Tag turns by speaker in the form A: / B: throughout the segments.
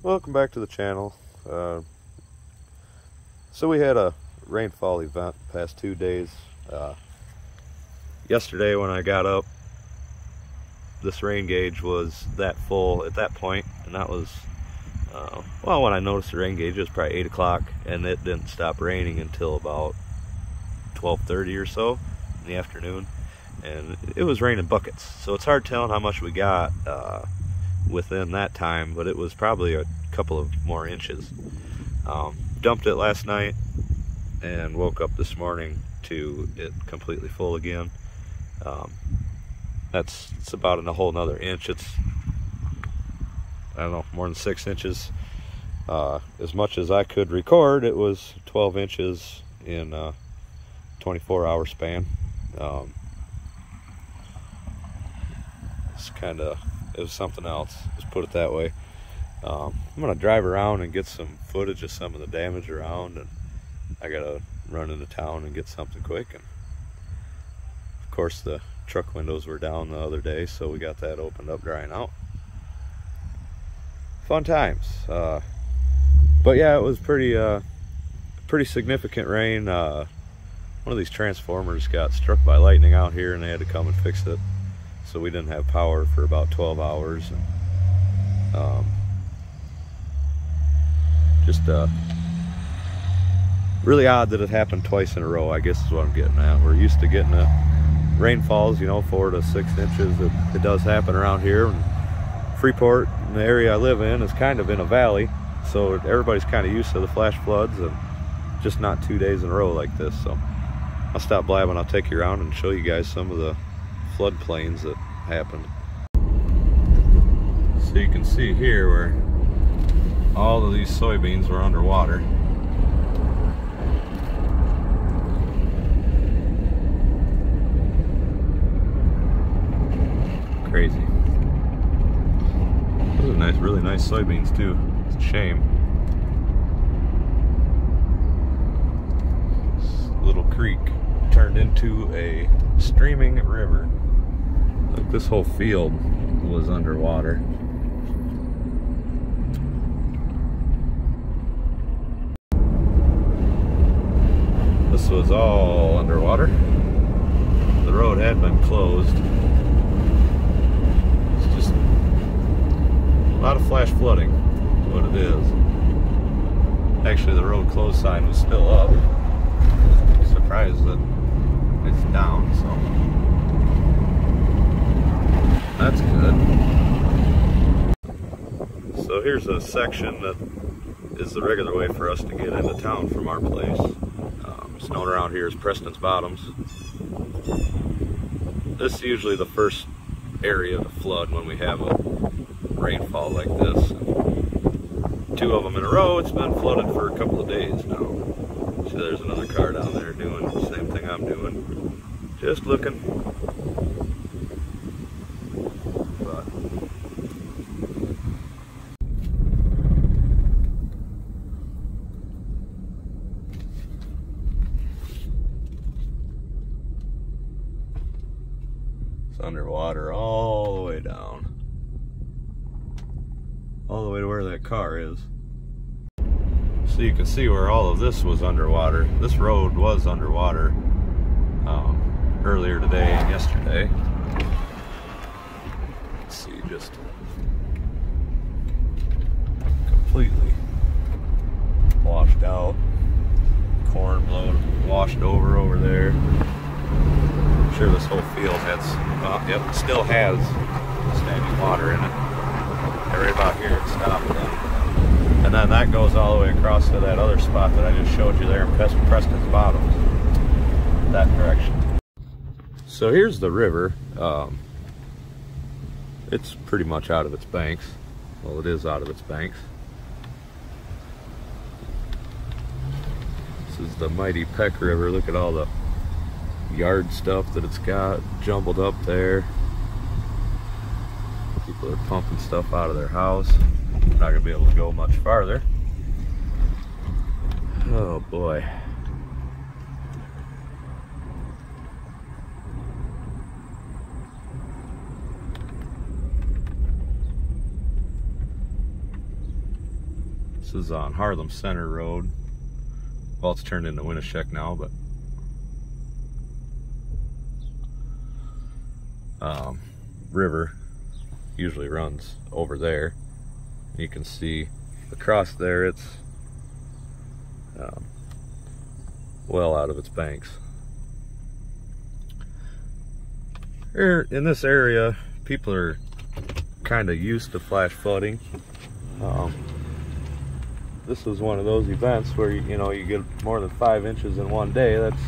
A: Welcome back to the channel. So we had a rainfall event the past 2 days. Yesterday when I got up, this rain gauge was that full at that point, and that was, well, when I noticed the rain gauge, it was probably 8 o'clock, and it didn't stop raining until about 12:30 or so in the afternoon, and it was raining buckets. So it's hard telling how much we got within that time, but it was probably a couple of more inches. Dumped it last night and woke up this morning to it completely full again. It's about in a whole nother inch. It's, I don't know, more than 6 inches. As much as I could record, it was 12 inches in a 24-hour span. It was something else, just put it that way. I'm gonna drive around and get some footage of some of the damage around, and I gotta run into town and get something quick. And of course the truck windows were down the other day, so we got that opened up, drying out. Fun times. But yeah, it was pretty significant rain. One of these transformers got struck by lightning out here, and they had to come and fix it. So we didn't have power for about 12 hours. And, just really odd that it happened twice in a row, I guess is what I'm getting at. We're used to getting rainfalls, 4 to 6 inches. It does happen around here. And Freeport, in the area I live in, is kind of in a valley, so everybody's kind of used to the flash floods, and just not 2 days in a row like this. So I'll stop blabbing. I'll take you around and show you guys some of the floodplains that happened. So you can see here where all of these soybeans were underwater. Crazy. Those are nice, really nice soybeans too. It's a shame. This little creek turned into a streaming river. Look, this whole field was underwater. This was all underwater. The road had been closed. It's just a lot of flash flooding is what it is. Actually, the road closed sign was still up. I'm surprised that it's down, so that's good. So here's a section that is the regular way for us to get into town from our place. It's known around here as Preston's Bottoms. This is usually the first area to flood when we have a rainfall like this. 2 of them in a row. It's been flooded for a couple of days now. See, there's another car down there doing the same thing I'm doing. Just looking. But it's underwater all the way down. All the way to where that car is. So you can see where all of this was underwater. This road was underwater earlier today and yesterday. Let's see, just completely washed out. Corn blown, washed over there. I'm sure this whole field has, yep, it still has standing water in it. And right about here it stopped. And then that goes all the way across to that other spot that I just showed you there in Preston's Bottoms, that direction. So here's the river. It's pretty much out of its banks. Well, it is out of its banks. This is the mighty Peck River. Look at all the yard stuff that it's got jumbled up there. People are pumping stuff out of their house. Not gonna be able to go much farther. Oh boy.
B: This is on Harlem Center Road. Well, it's turned into Winneshiek now, but river usually runs over there. You can see across there it's well out of its banks. Here in this area, people are kind of used to flash flooding. This was one of those events where you get more than 5 inches in one day. That's,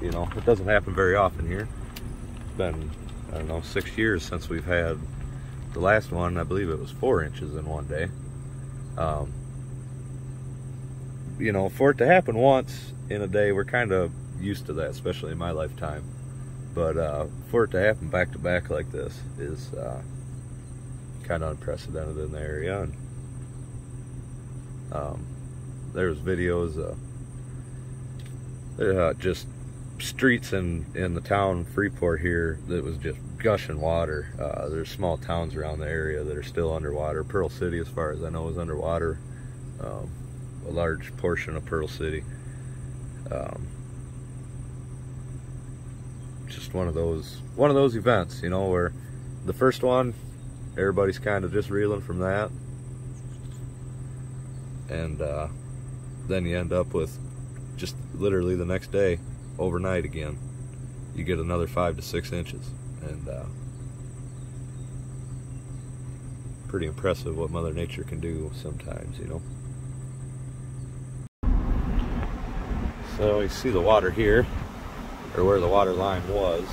B: it doesn't happen very often here. It's been, I don't know, 6 years since we've had the last one. I believe it was 4 inches in one day. For it to happen once in a day, we're kind of used to that, especially in my lifetime. But for it to happen back to back like this is kind of unprecedented in the area. And there's videos of just streets in the town Freeport here that was just gushing water. There's small towns around the area that are still underwater. Pearl City, as far as I know, is underwater. A large portion of Pearl City. Just one of those events, where the first one, everybody's kind of just reeling from that, and then you end up with just literally the next day, overnight again, you get another 5 to 6 inches, and pretty impressive what Mother Nature can do sometimes, So you see the water here, or where the water line was.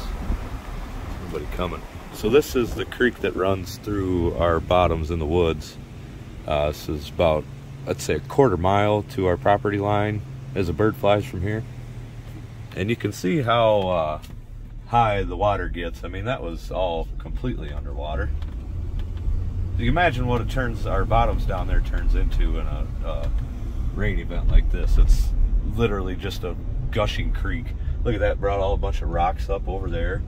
B: Somebody coming. So this is the creek that runs through our bottoms in the woods. This is about, let's say, a quarter mile to our property line as a bird flies from here. And you can see how high the water gets. I mean, that was all completely underwater. You can imagine what our bottoms down there turns into in a rain event like this. It's literally just a gushing creek. Look at that, brought a bunch of rocks up over there.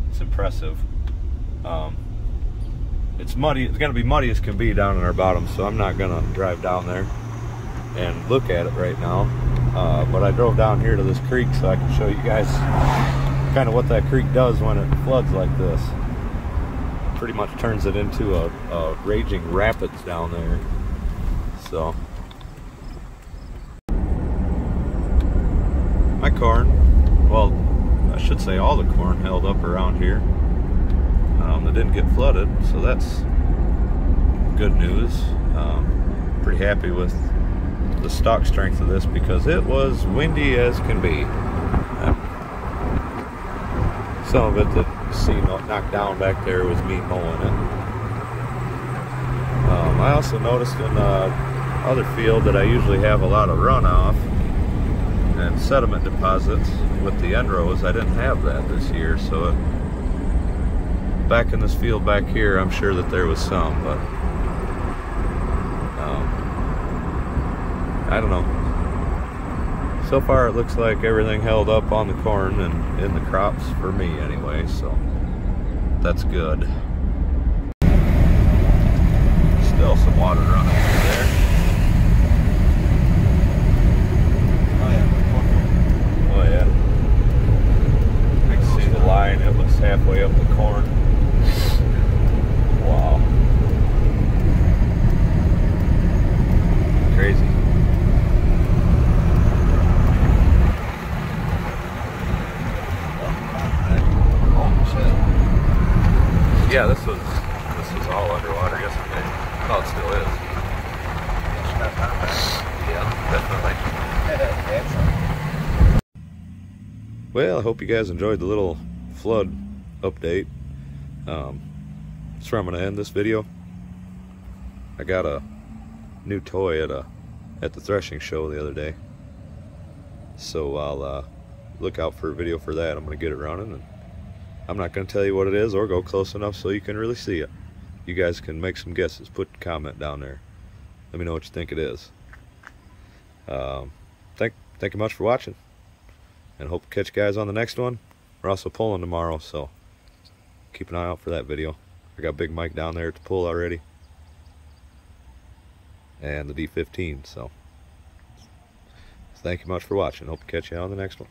B: It's impressive. It's muddy. It's gonna be muddy as can be down in our bottom, so I'm not gonna drive down there and look at it right now. But I drove down here to this creek so I can show you guys kind of what that creek does when it floods like this. It pretty much turns it into a raging rapids down there. So my corn, well, I should say all the corn held up around here. That didn't get flooded, so that's good news. Pretty happy with the stock strength of this because it was windy as can be. Some of it that you see knocked down back there was me mowing it. I also noticed in other field that I usually have a lot of runoff and sediment deposits with the end rows. I didn't have that this year, so back in this field back here, I'm sure that there was some, but I don't know. So far it looks like everything held up on the corn and in the crops for me anyway, so that's good. Still some water running through there. Oh yeah. I can see the line, it looks halfway up the corn. Wow. Crazy. Yeah, this was all underwater yesterday. Well, it still is. Yeah, definitely. Well, I hope you guys enjoyed the little flood update. That's where I'm gonna end this video. I got a new toy at the threshing show the other day, so I'll look out for a video for that. I'm gonna get it running, and I'm not gonna tell you what it is or go close enough so you can really see it. You guys can make some guesses. Put a comment down there. Let me know what you think it is. Thank you much for watching, and hope to catch you guys on the next one. We're also pulling tomorrow, so keep an eye out for that video. I got Big Mike down there at the pool already.
A: and the D15. So thank you much for watching. Hope to catch you on the next one.